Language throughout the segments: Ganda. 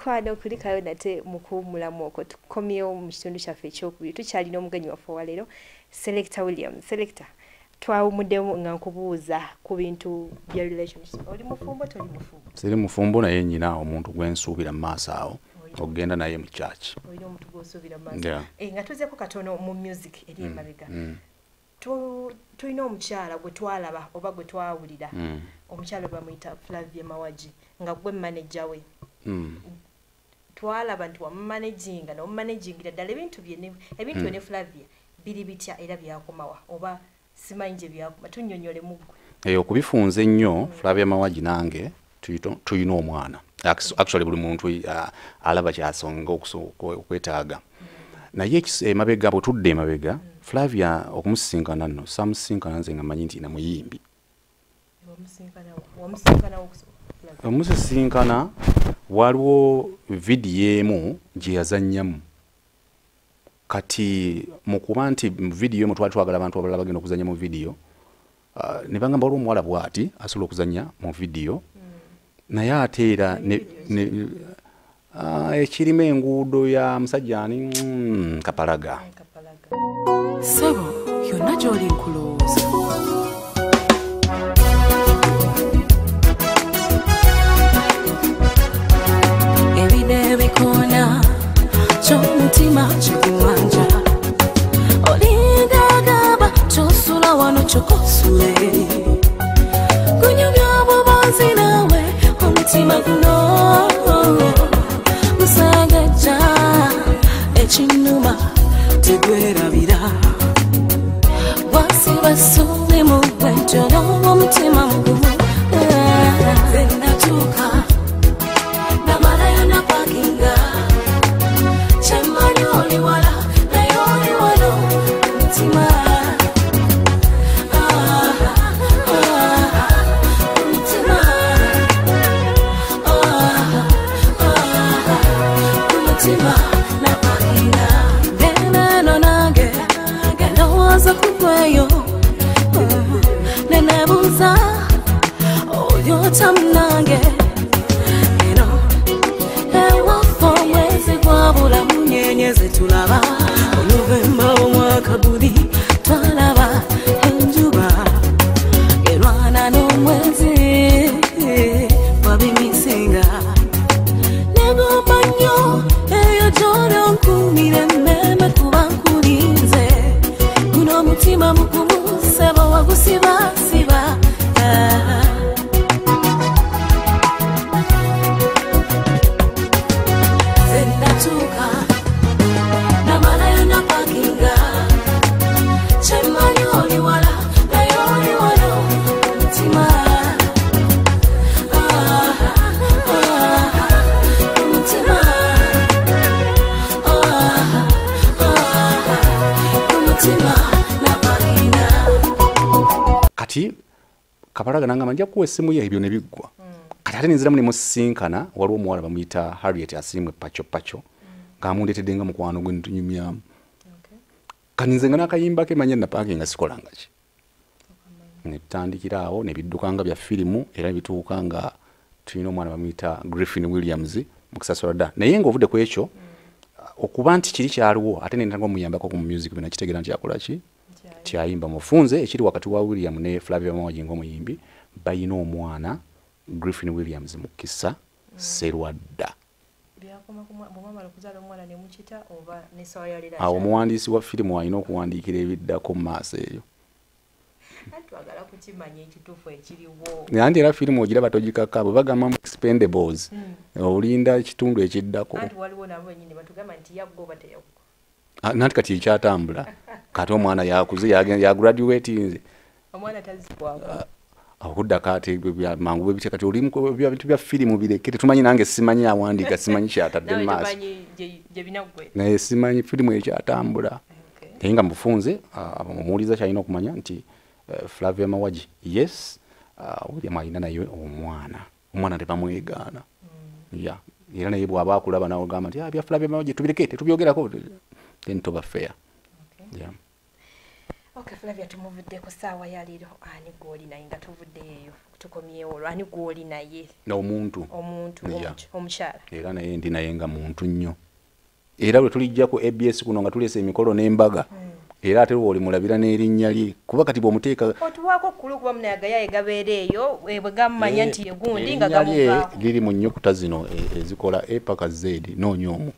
mikwano kulikayo nate mukuwumulamu okwo tukomyewo mu kitundu kyaffe ekyokubiri tukyalina omugenyi waffe owaleero Selector William. Selector, twawumuddemu nga nkubuuza ku bintu bya relationship. Oli mufumbo toli mufumbo? Siri mufumbo naye nnyina omuntu gwensuubira mu maaso awo ogenda naye mu church. Olina omuntu gw'osuubira mu maaso. Nga tuzeeko katono mu music eri emabega. Tulina omukyala gwe twalaba oba gwe twawulira. Omukyala bamuyita Flavia Mawaji nga gwe manager we. Twalaba nti wamumanaginga n'omumanagingira ddala ebintu byonna Flavia biri bitya era byakomawa oba simanyi gye byakoma tunnyonnyole muggwe. Okubifunza ennyo Flavia Mawaji nange tuyina omwana. Actually buli muntu alaba kyasonga okwetaaga. Naye emabega bwe tudde emabega Flavia okumusisinkana nno samusisinkana nze nga manyi nti na muyimbi. Omusisinkana waliwo vidiyo emu gye yazannyamu. Kati mu kuba nti vidiyo emu twali twagala abantu abalala bagenda okuzannya mu vidiyo ne bangamba waliwo omuwala bw'ati asobola okuzannya mu vidiyo naye ate era ekirima enguudo ya musajjani Kapalaga. Sebo yonna gy'oli nkulowooza. Ebide bikoona ky'omutima kikuwanja olindagamba ky'osula wano kyokosule gunyumya obubanzi nawe omutima guno gusagaja ekinuma tegwerabira wasibasubi mu bwenjono omutima mugumu zenatuuka namalayo napakinga kyemmanyi oli wala naye oli wano omutima nenebuza oyotamunange eno ewafo mwezi gwabula munyenyeze tulaba Novemba omwaka guli twalaba enjuba erwana n'omwezi wabimisinga negomba nnyo eyo gy'oli onkuumira emmeme kuba nkulinze guno omutima mugumu sebo wagusibasiba zenatuuka namalayo napakinga kyemmanyi oli wala naye oli wano omutima kati Kapalaga nangamba nja kuwa essimu ye ebyo ne biggwa. Kati ate nenziramu ne musisinkana waliwo omuwala bamuyita Harriet asirimwe pacho ng'amundeetedde nga mukwano gwe ntunyumyamu. Kati nze nga n'akayimba ke manya napakinga sikolanga ki. Ne tutandikira awo ne biddukanga bya firimu era ne bituuka nga tulina omwana bamuyita Griffin Williams mu Kisasula dda. Naye ng'ovudde ku ekyo okuba nti kiri kyaliwo ate ne ntandika omuyambako ku music bina kitegeera nti yakola ki kyayimba mufunze ekiri wakati wa William ne Flavia Mawaji ng'omuyimbi bayina omwana Griffin Williams mu Kisa Serwadda. Awo omuwandiisi wa firimu alina okuwandiikira ebiddako mu maaso eyo. Nanti era firimu ogiraba togikaka bwe bagamba mu Expendables olinda ekitundu ekiddako. Nanti kati ekyatambula kati omwana yakuze ya graduatinze omwana tazikwaga okuddako ate mangu bwe kati oli bintu bya firimu birekete tumanyi nange simanyi awandiika simanyi kyatadde mu maaso naye simanyi firimu ekyatambula naye nga mufunze omuwuliza kyalina okumanya nti Flavia Mawaji yes William alina naye omwana tebamwegaana era naye bw'aba akulaba nawe ogamba nti bya Flavia Mawaji tubirekete tubyogerako then toba fair. Okay, Flavia tumuvuddeko saawa ya leero ani gwoli naye nga tuvuddeyo tukomyewo olwo ani gwoli naye omuntu omukyala era naye ndi naye nga muntu nnyo era bwe tulijja ku ABS kuno nga tulese emikolo n'embaga era ate oli mulabira n'erinnya lye kuba kati bw'omuteeka otuwaako kulu kuba munayaga yaye gabeereeyo bwe gammanya nti egundi nga gamuvaako liri mu nnyukuta zino ezikola E paka Z noonya omwo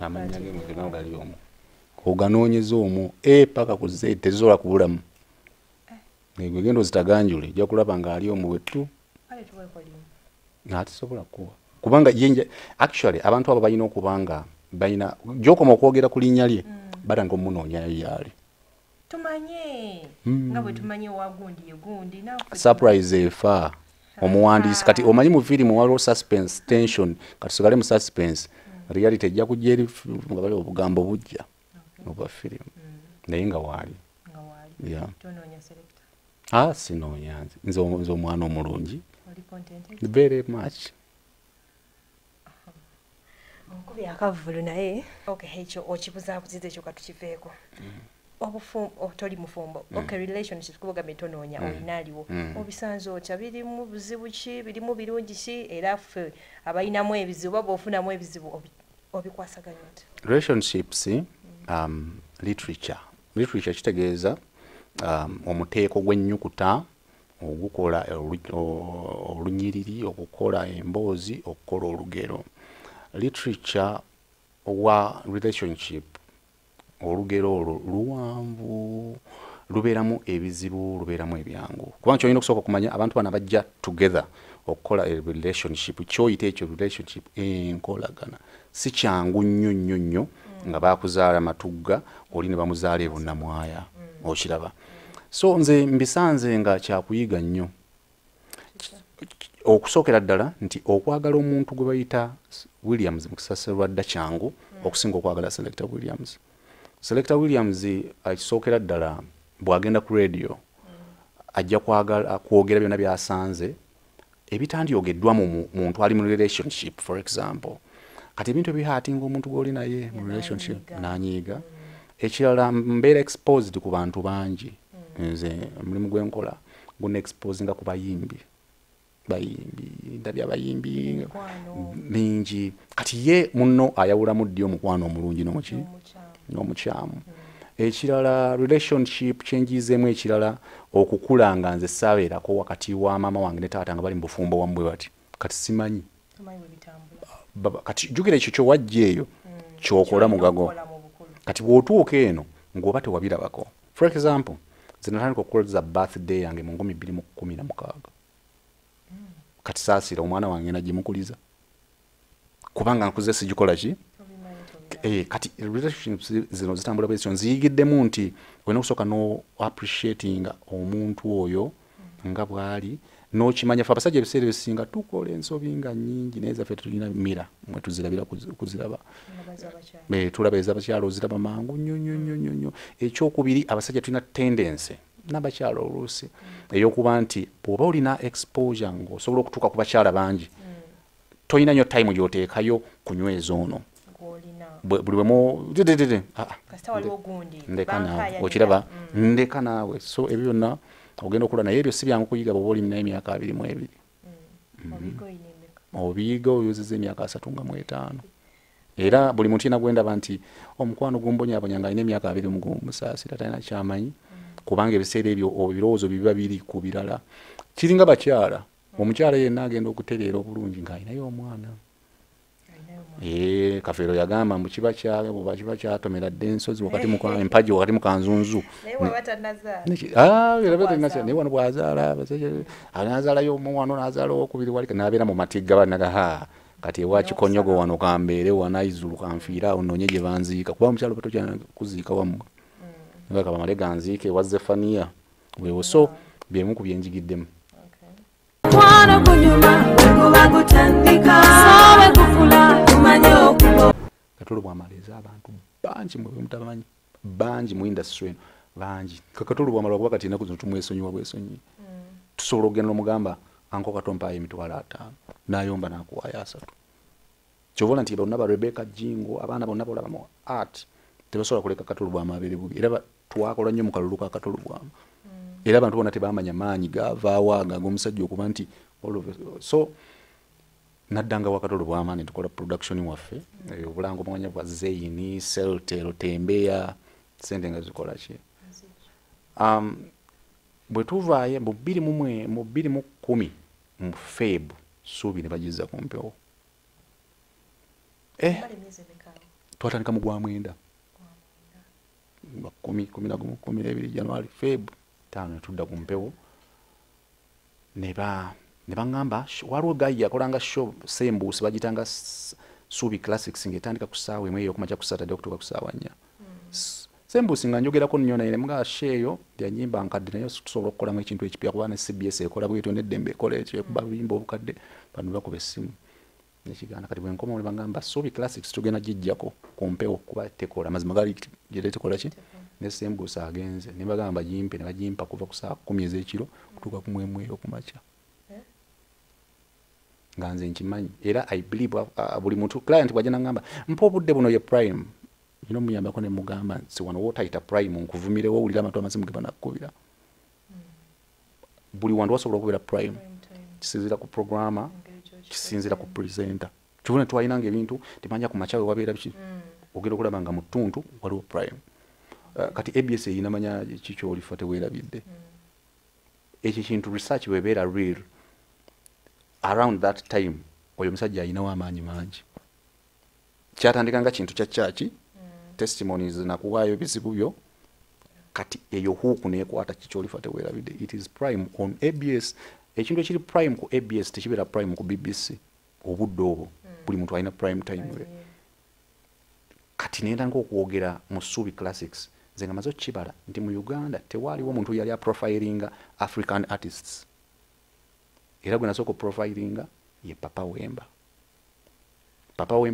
amannya ge mugena gali omwo oganoonyeza omwo E paka ku Z tezisobola kubulamu egwe genda ozitaganjule ojja kulaba ng'ali omwo wettu atisobola kuba kubanga actually abantu abo balina okubanga balina gyokoma okwogera ku linnya lye badanga omunoonyayo yaali tumanye nga bwe tumanye wagundi yegundi surprise efa omuwandiisi kati omanyi mu firimu waliwo suspense tension kati sigale mu suspense reality ejja kujja eri nga bali obugambo bujja oba firimu naye nga waali sinoonya nze omwana omulungi very much omukubi akavulu naye ekyo okibuzaabuziza ekyo katukiveeko toli mufumbo relationship kubagambe tonoonya olina aliwo obisanze otya birimu buzibu ki birimu birungi ki era ffe abalinamu ebizibu oba ofunamu ebizibu obikwasaganya oti relationships literature kitegeeza omuteeko gw'ennyukuta ogukola olunyiriri okukola emboozi okukola olugero literature wa relationship olugero olwo luwanvu lubeeramu ebizibu lubeeramu ebyangu kubanga kyolina okusooka okumanya abantu bana bajja together okukola relationship kyoyita ekyo relationship enkolagana si kyangu nnyo nga bakuzaala matugga oli ne bamuzaala ebunamwaya okiraba so nze mbisanze nga kyakuyiga nnyo okusookera ddala nti okwagala omuntu gwe bayita Williams mu kisasalwa dda kyangu okusinga okwagala Selector Williams. Selector Williams akisookera ddala bw'agenda ku radio ajja kwogera byonna byasanze ebitandyogeddwa mu muntu ali mu relationship for example kati ebintu ebihaatinga omuntu gw'oli naye mu relationship n'anyiiga ekirala mbeera exposed ku bantu bangi nze mulimu gwenkola guna exposing ku bayimbi ndabya bayimbi mingi kati ye munno ayawulamu ddi omukwano omulungi n'omukyamu ekirala relationship kyenjiizemu ekirala okukula nga nze saabeerako wakati wa maama wange ne taata nga bali mu bufumbo wamu bwe bati kati simanyi kati jjukira ekyo kyowajja eyo kyokola mugago kati bw'otuuka eno ng'oba tewabirabako for example nze natandika okukoleza birthday yange mu 2016 kati saasira omwana wange nagimukuliza kubanga nkuze sigikola ki kati relationships zino zitambula bwezityo nziyigiddemu nti olina okusooka no appreciating omuntu oyo nga bw'ali n'okimanya fe abasajja ebiseera ebisinga tukola ensobi nga nnyingi naye zaffe tulina mira mwe tuzirabira kuziraba tulaba ez'abakyala oziraba mangu nnyo ekyokubiri abasajja tulina tendency n'abakyala oluusi ey'okuba nti bw'oba olina exposure ng'osobola okutuuka ku bakyala bangi tolina nnyo time gy'oteekayo kunyweza ono buli bwemu ndeka naawe okiraba ndeka naawe so ebyo byonna ogenda okula naye ebyo si byangu kuyiga bw'oba olina emyaka 22 obiyiga oyozeza emyaka 35 era buli muntu yina gwendaba nti omukwano gumbonyabonya nga alina emyaka 20 musaasira talina kyamanyi kubanga ebiseera ebyo ebirowoozo biba biri ku birala kiringa bakyala omukyala yenna agenda okutereera obulungi ng'alinayo omwana Kafeero yagamba mu kiba kyawe bw'oba kiba kyatomera dde ensozi wakati mu empagi wakati mu kanzunzu naye wano bw'azaala anazaalayo omwana n'azaala owokubiri wali n'abeera mu matigga banaga kati ewa kikonyogo wano kambeere wanaizulu kanfiira awo nnoonye gye banziika kuba omukyalo batokyana kuziika wamu nga kabamale ganziike ewa Zefaniya weewo so byemu ku byenjigiddemu mwana kunyuma guba gutandika sabe kufula tumanye okubo Katolo bw'amaliza abantu bangi mwe mutamanyi bangi mu industry eno bangi Katolo bw'amala kuba kati naku tumwesonyiwa bwesonyi tusobola okugenda n'omugamba anko katompayo emitwalo 5 n'ayomba n'akuwaayo 3 kyobola nti bonna ba Rebecca Jingo abaana bonna bolaba mu art tebasobola kuleka Katolo bw'amabere bubi era twakola nnyo mu kalulu ka Katolo Bwama era abantu bona tebamanya maanyi gavaawo ag'omusajja okuba nti so naddanga wa Katolo Bwama ne tukola production waffe obulango mwanya bwa Zeyini Selector Tembeya sente nga zikola ki bwe tuvaayo mu 2010 mu Feb Suubi ne bagiza ku mpewo twatandika mu gwa mwenda 10 January Feb 5 tudda ku mpewo ne bangamba waliwo gayi yakolanga show Sembuusi bagitanga Suubi Classics ng'etandika ku ssaawa emwe eyokumakya ku Saturday okutuuka ku ssaawa 4 Sembuusi nga njogerako nnyo naye mga sheeyo yanyimba nkadde naye tusobola okukolamu ekintu ekipya kuba ne CBS ekola bwetyo n'eddembe ekola ekyo ekuba buyimba obukadde bano bakuba essimu nekigaana kati bwenkoma ne bangamba Suubi Classics tugenda gijjako ku mpewo kuba tekola mazima gali gyera tekola ki ne Sembuusi agenze ne bagamba bagimpe ne bagimpa kuva ku saa 10 ez'ekiro kutuuka ku mwemu ey'okumakya nga nze nkimanyi era I believe buli muntu client bw'ajja n'angamba mpa obudde buno ye prime muyambako ne mugamba nti wano wootayita prime nkuvumirewo owulira amatu amasimu ge banakkubira buli wantu wasobola okubeera prime kisinzira ku programa kisinzira ku presenter kibone twalinanga ebintu temanja ku machawe wabeera biki ogenda okulaba nga mu ttuntu waliwo prime kati ABS eyina manya kikyo olifa teweerabidde ekyo kintu research bwebeera real around that time oyo musajja ayinawo amaanyi mangi kyatandika nga kintu kya kyaki testimonies nakuwaayo bizibu byo kati eyo huku neekwata kikyolifa teweerabidde it is prime on ABS ekintu ekiri prime ku ABS tekibeera prime ku BBC obudde obwo buli muntu alina prime time we kati nendanga okwogera mu Suubi Classics nze nga maze okukibala nti mu Uganda tewaaliwo omuntu yali aprofilinga African artists era gwe nasooka profilinga ye Papa Wemba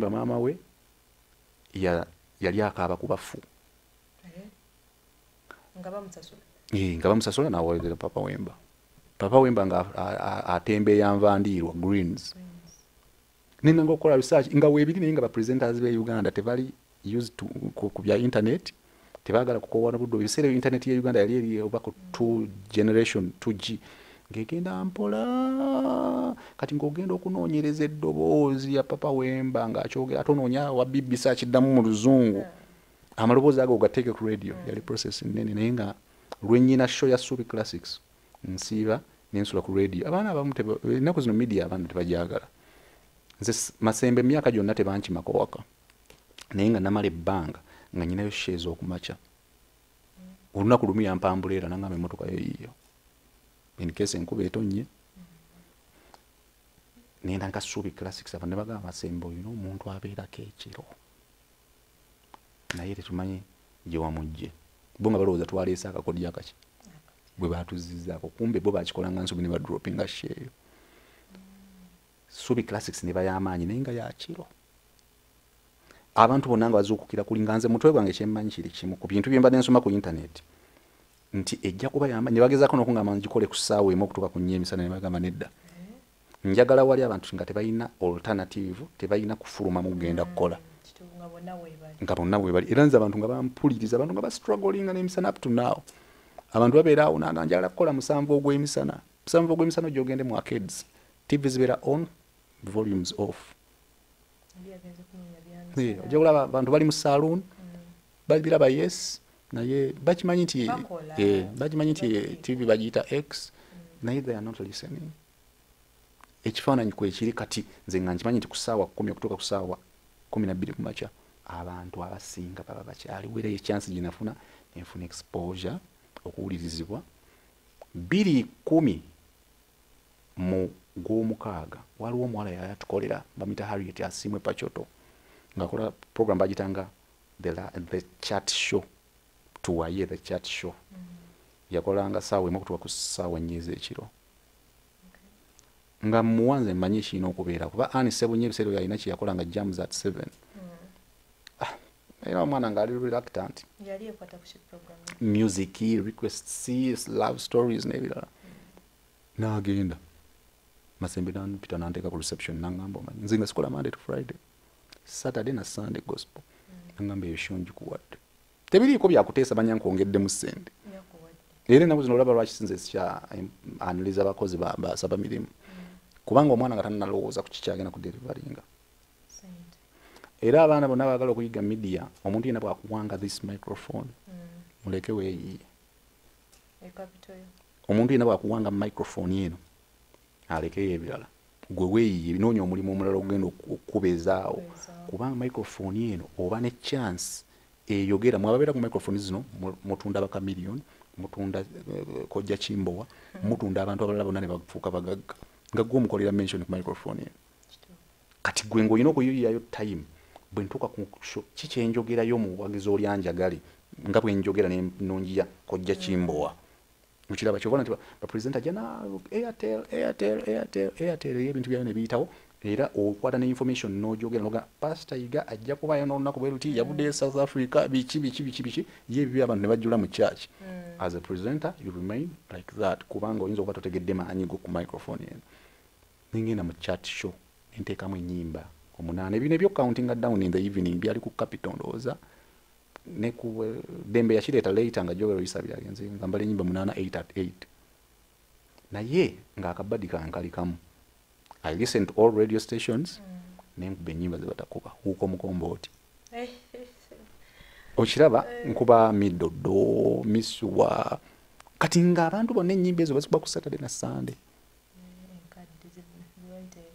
maama we yali akaaba ku bafu nga bamusasula n'awoolera Papa Wemba nga atembeeya nvandiirwa greens nenanga okukola research nga weebiri naye nga bapresenters be Uganda tebali used to ku bya internet tebaagala kukowana budde ebiseera internet ye Uganda yali eri oba ku 2G ngegenda mpola kati ng'ogenda okunoonyereza eddoboozi ya Papa Wemba ng'akyogera ate onoonya wa BBC akiddamu mu Luzungu amaloboozi ago gateeke ku radio yali process nnene naye nga lwennyina show ya Suubi Classics nsiiba nensula ku radio abaana abamu ennaku zino media abantu tebajagala nze Masembe emyaka gyonna tebankimako waka naye nga namala ebbanga nga nyinayo shares okumakya olunaku lumu yampambuleera nangamba emmotoka yo yiyo in case enkuba etonnye nenda nka Suubi Classics abantu ne bagamba Masembe oyo omuntu abeerako ekiro naye tetumanyi gye wamugye bo nga balowooza twaleese akakodya akaki bwe baatuzizzaako kumbe bo bakikolanga Nsuubi ne badropinga share Suubi Classics ne bayamaanyi naye nga yakiro abantu bonna nga bazuukukira kulinga nze mutwe gwange kyemmanyi kiri kimu ku bintu bye mbadde nsoma ku internet nti ejja kuba yamaanyi ne bagezaako n'okungamba ngikole ku ssaawa emu okutuuka ku 4 emisana ne bagamba nedda njagala wali abantu nga tebalina alternative tebalina kufuluma mu kugenda kukola nga bonna weebali era nze abantu nga bampuliriza abantu nga bastrugglinga n'emisana up to now abantu babeera awo nanga njagala kukola 7 ogw'emisana gy'ogende mu arcades TV zibeera on volumes off ojja kulaba abantu bali mu saloon babiraba yes naye bakimanyi nti TV bagiyita X naye they are not listening ekifaananyi kwekiri kati nze nga nkimanyi nti ku ssaawa 10 okutuuka ku ssaawa 12 ku makya abantu abasinga baba bakyaliwo era ekyansi gye nafuna nenfuna exposure okuwulirizibwa 2010 mu Gw'omukaaga waliwo omuwala yatukolera bamuyita Harriet Asimwe Pachoto ng'akola program bagitanga the chat show tuwaye the chat show yakolanga ssaawa emu okutuuka ku ssaawa 4 ez'ekiro nga muwanze mmanyi ekiina okubeera kuba Annie Sebunye ebiseera ebyo yalina kye yakolanga jams at 7 era omwana ng'ali reluctant music requests love stories n'ebirala n'agenda Masembe nampita nanteeka ku reception nangamba omanyi nze nga sikola Monday to Friday Saturday na Sunday gospel nangamba eyo show ngikuwadde tebiriiko byakuteesa banya nkwongeddemu ssente era ennaku zino olaba lwaki sinze sikya analiza abakozi basaba mirimu kubanga omwana nga tannalowooza ku kikyagenda kuderivaringa era abaana bonna baagala okuyiga media omuntu yena bwakuwanga this microphone muleke weeyiye omuntu yena bwakuwanga microphone eno alekeyo ebirala gwe weeyiye noonya omulimu omulala ogenda okukubezaawo kubanga microphone eno oba ne chance eyogera mwababeera ku microphone zino mutunda bakamiliyoni mutunda kojja kimbowa mutunda abantu abalala bonna ne bafuuka bagagga nga gwe omukolera mention ku microphone eno kati gwe ng'olina okuyiyayo time bwe ntuuka ku show kikyenjogerayo mu buwagizi olyanjagale nga bwe njogera ne nongiya kojja kimbowa mukiraba kyobona nti bapresenta jana Airtel ebintu byayo ne biyitawo era okwata ne information n'ojogera noga Pastor Iga ajja kubayo n'olunaku bwe luti yabudde South Africa biki yeebyo abantu ne bajjula mu church as a presenter you remain like that kubanga oyinza okuba totegedde maanyi go ku microphone eno ningenda mu chat show nteekamu ennyimba 8 ebyo nebyo counting down in the evening byali ku Capital ndowooza ne ku Dembe yakireeta later nga jogero yisabya agenze nga mbale ennyimba 8 at 8 naye ng'akabadi kankali kamu I listen to all radio stations nenkuba ennyimba ze batakuba huko mukombooti okiraba nkuba Midodo Misuwa kati ng'abantu bonna ennyimba ezo bazikuba ku Saturday na Sunday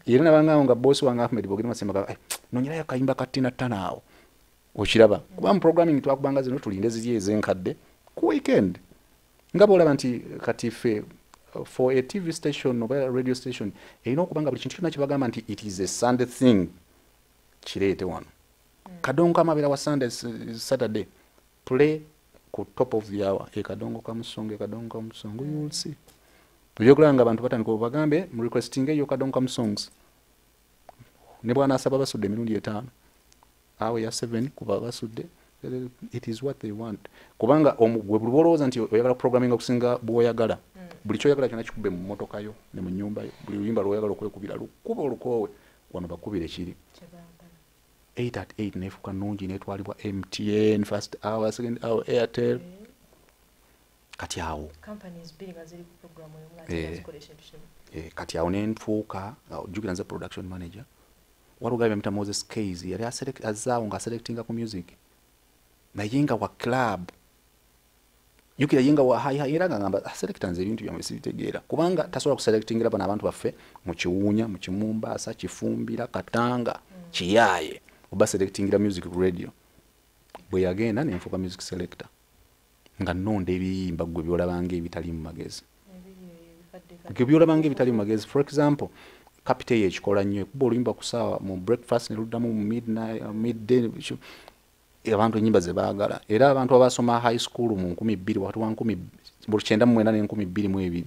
era nabangaawo nga bosi wange Ahmed Bogeri Masemba nonyerayo akayimba katina tanaawo okiraba kuba mu programming twakubanga zino tulinde ziri ezenkadde ku weekend nga bw'olaba nti kati ffe for a TV station or a radio station erina okubanga buli kintu kyonna kibagamba nti it is a Sunday thing kireete wano kadongo amabera wa Sunday Saturday play ku top of the hour kadongo kamusongo you will see byokulanga abantu batandika obagambe mu requesting eyo kadongo kamusongs ne bwana asaba basudde emirundi 5 awe ya 7 kuba basudde it is what they want kubanga gwe buli bolowooza nti oyagala programming okusinga bw'oyagala buli kyoyagala kyonna kikubbe mu mmotoka yo ne mu nnyumba yo buli luyimba lw'oyagala okwekubira lukuba olukoowe wano bakubire kiri 8 at 8 neefuuka nnungi neetwalibwa MTN first hour second hour Airtel kati awo kati awo nenfuuka ojjukira nze production manager walugabe mita Moses Keys yali azaawo nga selectinga ku music naye nga wa club yukira yenga wa high era ngamba selector nze ebintu byamwe sibitegeera kubanga tasobola kuselectingira bana abantu baffe mu Kiwunya mu Kimumbaasa Kifumbira Katanga Kiyaye oba selectingira music radio bwe yagenda nenfuuka music selector nga nonde ebiyimba gwe byolabanga ebitali mu magezi byolabanga ebitali mu magezi for example Capital ekikola nnyo kuba oluyimba kusaawa mu breakfast ne luddamu mu midday abantu ennyimba ze baagala era abantu abasoma high school mu 2000 wakati wa 1922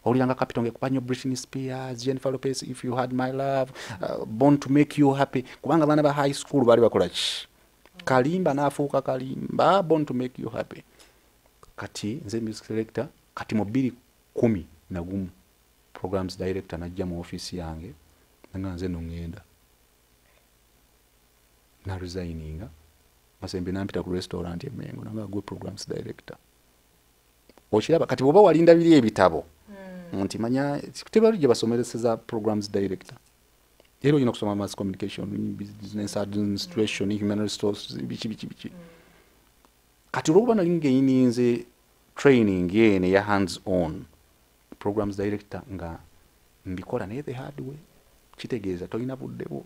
oluyanga Capital ngekupa nnyo Britney Spears Jennifer Lopez if you had my love born to make you happy kubanga abaana ba high school baali bakola ki kalimba naafuuka kalimba born to make you happy kati nze music selector kati mu 2011 programs director najja mu office yange nga nze ngenda na resigninga Masembe nampita ku restaurant e Mengo nanga gwe programs director okiraba kati bwoba walinda biri ebitabo nti manya tebali gye basomereza programs director era olina okusoma mass communication business administration human resources biki kati olwokuba nali ng'eyininze training yene ya hands on programs director nga mbikola naye the hard way kitegeeza tolina budde bwo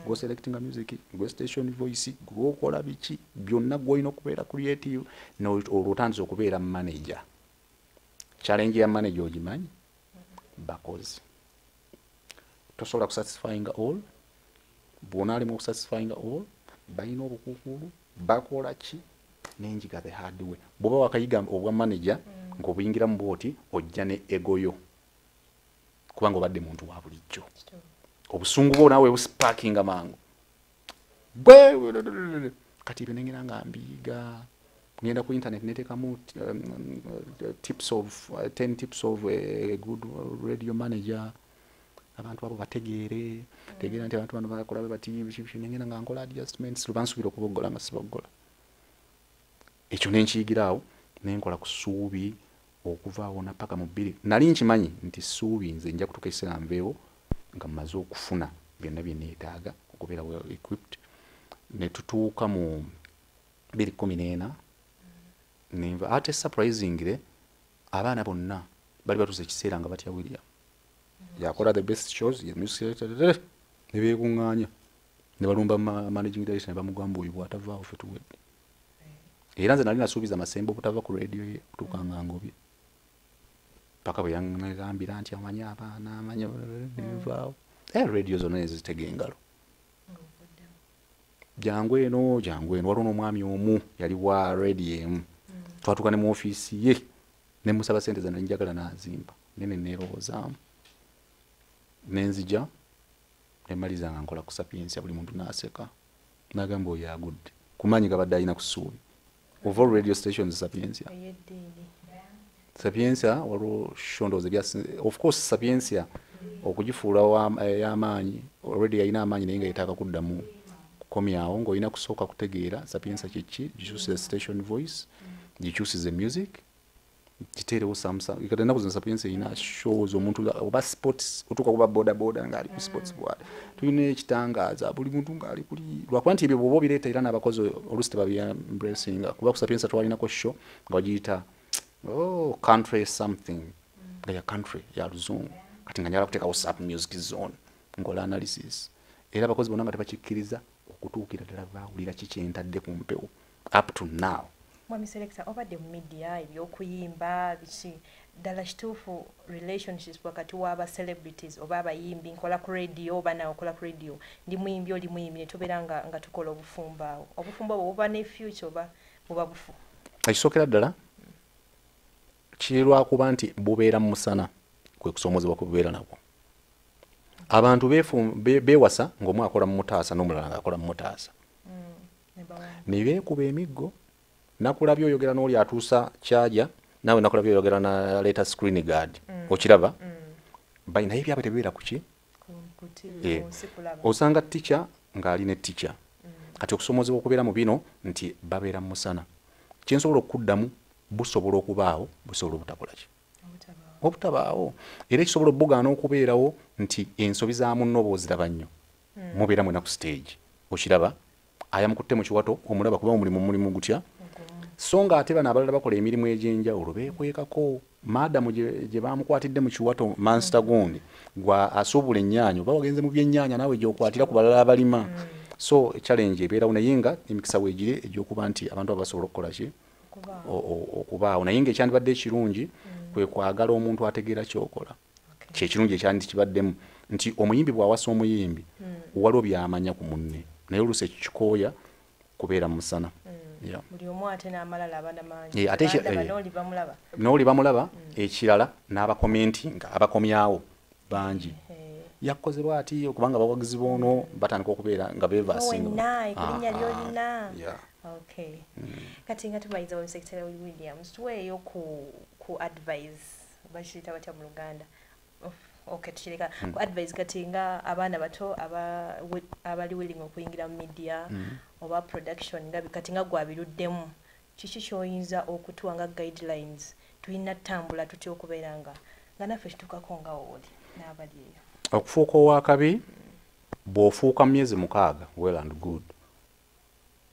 go selecting music go station voice go kola biki byonna gwolina okubeera creative olwotandise okubeera manager challenge ya manager ogimanyi bakozi tosobola kusatisfying all bwona alimu okusatisfying all balina obukuukulu bakola ki nenjiga the hard way bwoba wakayiga obwa manager ng'obuyingiramu bwoti ojja ne egoyo kubanga obadde muntu wa bulijjo obusungu bwo naawe busparkinga mangu kati ibyo nengera nga mbiga ngenda ku internet neteekamu tips of 10 tips of a good radio manager abantu abo bategeere tegeera nti abantu bano bakola bati nengera nga nkola adjustments lubansubira okubogola nga sibogola ekyo nenkiyigiraawo nenkola ku ssuubi okuvaawo napaka mu bbiri nali nkimanyi nti ssuubi nze nja kutuuka ekiseera nveewo nga mmaze okufuna byonna bye neetaaga okubeera well equipped ne tutuuka mu 2014 nenva ate surprisingly abaana bonna bali batuusa ekiseera nga batya William yakola the best shows ye music selector ne beekuŋŋaanya ne balumba managing director ne bamugamba oyo bw'atavaawo ffe tuwedde era nze nali nasuubiza Masembe obutava ku radio ye kutuuka nga ngobye paka bwe yangambira nti amanyi abaana amanyi nevaawo radio zonna nezitega engalo jangu eno waliwo n'omwami omu yali wa radio emu twatuuka ne mu ofiisi ye ne musaba sente zanali njagala n'azimba nene neerowoozaamu nenzija nemaliza nga nkola ku Sapiensia buli muntu n'aseka n'agamba oyo agudde kumanyi gabadde alina ku ssuubi of all radio stations Sapiensia waliwo shondooze of course Sapiensia okugifuula y'amaanyi already yalina amaanyi naye nga yeetaaga kuddamu kukomyawo ng'olina kusooka kutegeera Sapiensia kyeki gikyusiza station voice gikyusiza music giteerewo kati ennaku zino Sapiensia erina shows omuntu oba sports otuuka kuba bodaboda ng'ali ku sports bwad tulina ekitangaaza buli muntu ng'ali kuli lwakuba nti ebyo bw'oba obireeta era n'abakozi oluusi tebabyembracinga kuba ku Sapiensia twalinako show nga bagiyita country something nga ya country ya luzungu kati nga njala kuteekawo sub music zone ngola analysis era abakozi bonna nga tebakikkiriza okutuukira ddala baawulira kiki entadde ku mpewo up to now. Mwami Selector, obadde mu media ebyokuyimba biki ddala kituufu relationships wakati w'aba celebrities oba abayimbi nkola ku radio oba nawe okola ku radio ndi muyimbi oli muyimbi ne tubeera nga tukola obufumbo awo obufumbo obwo buba ne future oba buba bufu ekisookera ddala kirwakuba nti bubeera mu musana kwe kusoomozebwa kubeera nabwo abantu beewasa ng'omu akola mu mutaasa n'omulala ng'akola mu mutaasa ne beekuba emiggo nakulabye oyogera n'oli atuusa kyaja naawe nakulabye oyogera na leeta screen guard okiraba naye ebyabwe tebibeera ku ki osanga tica ng'ali ne tica kati okusoomozebwa okubeera mu bino nti babeera mu musana kyensobola okuddamu busobola okubaawo busobola obutakola ki obutabaawo era ekisobola obugaana okubeerawo nti ensobi za munno booziraba nnyo mubeera mwena ku stage okiraba ayamukutte mu kiwato omulaba kuba mulimu gutya so nga ate bano abalala bakola emirimu egy'enjawulo beekwekako maadamu gye bamukwatidde mu kiwato mansta gundi gwa asuubula ennyaanya oba wagenze mu byennyaanya naawe gy'okwatira ku balala abalima so challenge ebeerawo naye nga emikisa weegire egy'okuba nti abantu aba basobola okukola ki okubaawo naye ng'ekyandibadde ekirungi kwe kwagala omuntu ategeera kyokola kyekirungi ekyandi kibaddemu nti omuyimbi bw'awasa omuyimbi waliwo byamanya ku munne naye oluusi ekikooya kubeera mu musana buli omu ate n'amalala abanamanyi n'oli bamulaba ekirala n'abakomenti nga abakomyawo bangi yakozebwa ati okubanga abawagizi boono batandika okubeera nga beevasingaekulinnya lyolina kati nga tumayiza wa Secretary Williams tuweeyo ku advice bakiyita batya mu Luganda tukireka ku advice kati nga abaana bato abali willing okuyingira mu media oba production nga kati nga gwabiruddemu kiki kyoyinza okutuwa nga guidelines tulina ttambula tutya okubeera nga naffe kitukako nga oli n'abali eyo okufuuka owakabi bw'ofuuka mu myezi 6 well and good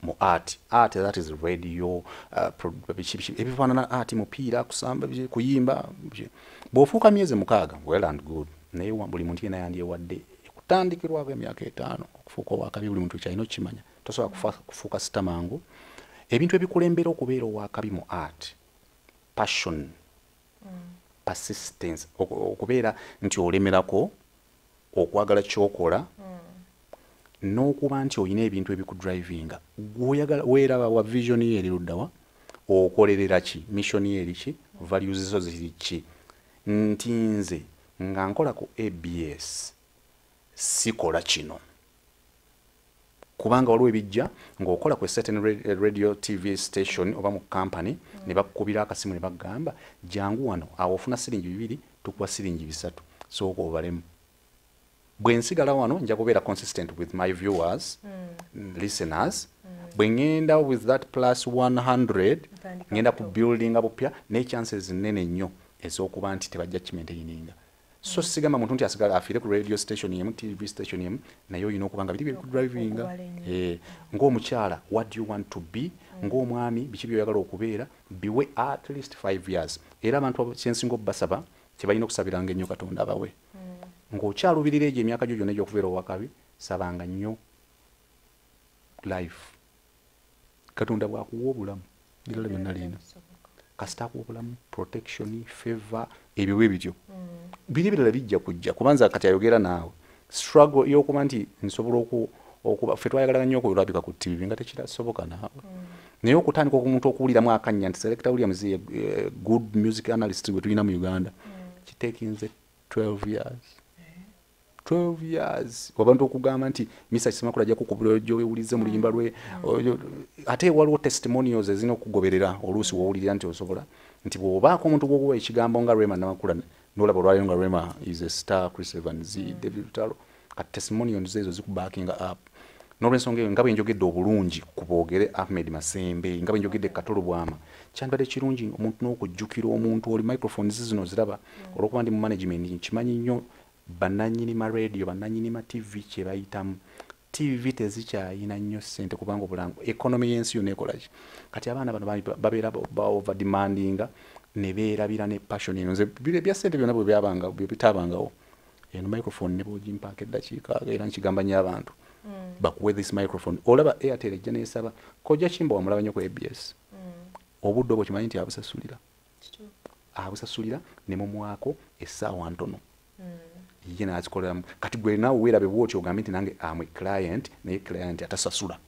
mu art that is radio ebifaanana art mupiira kusamba kuyimba bw'ofuuka myezi 6 well and good naye buli muntu yena yandyewadde ekutandikirwako emyaka 5 okufuuka owakabi buli muntu kyalina okukimanya tosobola kufuuka sitamangu ebintu ebikulembera okubeera owakabi mu art passion persistence okubeera nti olemerako okwagala kyokola n'okuba nti olina ebintu ebikudrivinga weeraba wa vision ye eriruddawa okolerera ki mission ye eriki values zo ziri ki nti nze nga nkola ku ABS sikola kino kubanga waliwo ebijja ng'okola ku certain radio TV station oba mu company ne bakukubira akasimu ne bagamba jangu wano awo ofuna siringi 2 tukuwa siringi 3 sooka obalemu bwe nsigala wano nja kubeera consistent with my viewers listeners bwe ngenda with that plus 100 ngenda ku buildinga bupya ne chances nene nnyo ez'okuba nti tebajja kimaintaininga so sigamba muntu nti asigala afiire ku radio station yemu TV station yemu naye olina okuba nga biri ku drivinga ng'omukyala what do you want to be ng'omwami biki byoyagala okubeera biwe at least 5 years era abantu kyensinga obbasaba kyebalina okusabiranga ennyo Katonda abawe ng'okyalubirira egyo emyaka gyo gyonna egy'okubeera owakabi sabanga nnyo life Katonda bw'akuwa obulamu birala byonna lina kasita akuwa obulamu protection favor ebyo bwe bityo biri birala bijja kujja kubanza kati ayogera naawe struggle y'okuba nti nsobola okuba ffe twayagala nnyo okulabika ku TV nga tekirasoboka naawe naye okutandika omuntu okuwuliramu akanya nti Selector Williams ye good music analyst gwe tulina mu Uganda kiteekinze 12 years 12 years wabantu okugamba nti Mr. Kisemakula ajja kukubula gy'owulize mu luyimba lwe ate waliwo testimonials ezina okugoberera oluusi wowulirira nti osobola nti bw'obaako omuntu gwokuwa ekigambo nga Rema Namakula n'olaba olwaliro nga Rema is a star Chris Evans David Lutalo kati testimonials ezo zikubackinga up n'olwensonga eyo nga bwe njogedde obulungi ku boogere Ahmed Masembe nga bwe njogedde Katolo Bwama kyandibadde kirungi omuntu n'okujjukira omuntu oli microphones zino ziraba olw'okuba ndi mu management nkimanyi nnyo bananyini ma radio bananyini ma TV kye bayitamu TV tezikyayina nnyo ssente kubanga obulango economy y'ensi yonna ekolaki kati abaana bano babeera ba over demandinga ne beerabira ne passion eno nze bya ssente byonna bwe byabanga bwe bitabangawo eno microphone ne bwogimpaaka eddakiika era nkigamba nnyo abantu bakuwe this microphone olaba Airtel ejja neesaba kojja kimba wamulaba nnyo ku ABS obudde obwo kimanyi nti abusasulira ne mumwako essaawa ntono ye n'azikoleramu kati gwe naawe weerabe bw'otyo ogambe nti nange am a client naye client atasasula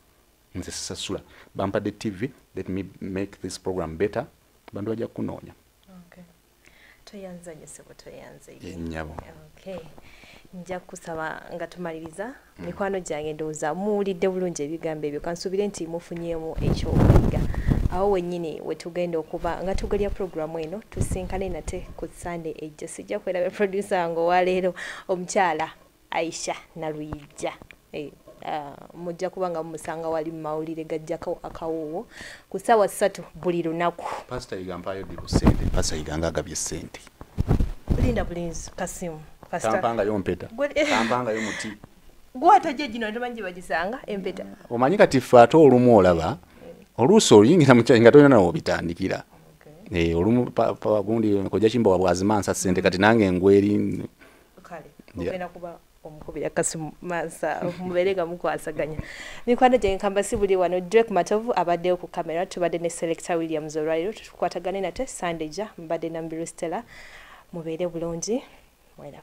nze sisasula bampadde TV let me make this program better bantu bajja kunoonya nyabo nja kusaba nga tumaliriza mikwano gyange ndowooza muwulidde bulungi ebigambo ebyo kansuubire nti mufunyeemu ekyokuyiga awo wennyini wetugenda okuba nga tugalya programu eno tusinkane nate ku Sunday ejja sijja kwerabe producer wange owaleero omukyala Aisha Naluyijja mujja kuba nga mumusanga wali mu mawulire gajjako akawuwo ku ssaawa 3 buli lunaku pastor yigampayo di kusente pastor yiganga agabye ssente linda bulinzi kasimu kampanga yompeta kampanga yomuti gwataje gino ndomanji bagisanga empeta omanyi kati ffe olumu olaba oluusi oluyingira mu kyanyi nga tolina nawo bitandikira olumu gundi kojja kimba wabwazimansa ssente kati nange ngweri kale ogenda kuba omukubira kasimu mansa muberega mukwasaganya mikwano gyange kamba si buli wano Drake Matovu abaddeyo ku kamera tubadde ne Selector Williams olwaliro tukwatagane nate Sunday ja mbadde na Mbiru Stella mubeere bulungi mwera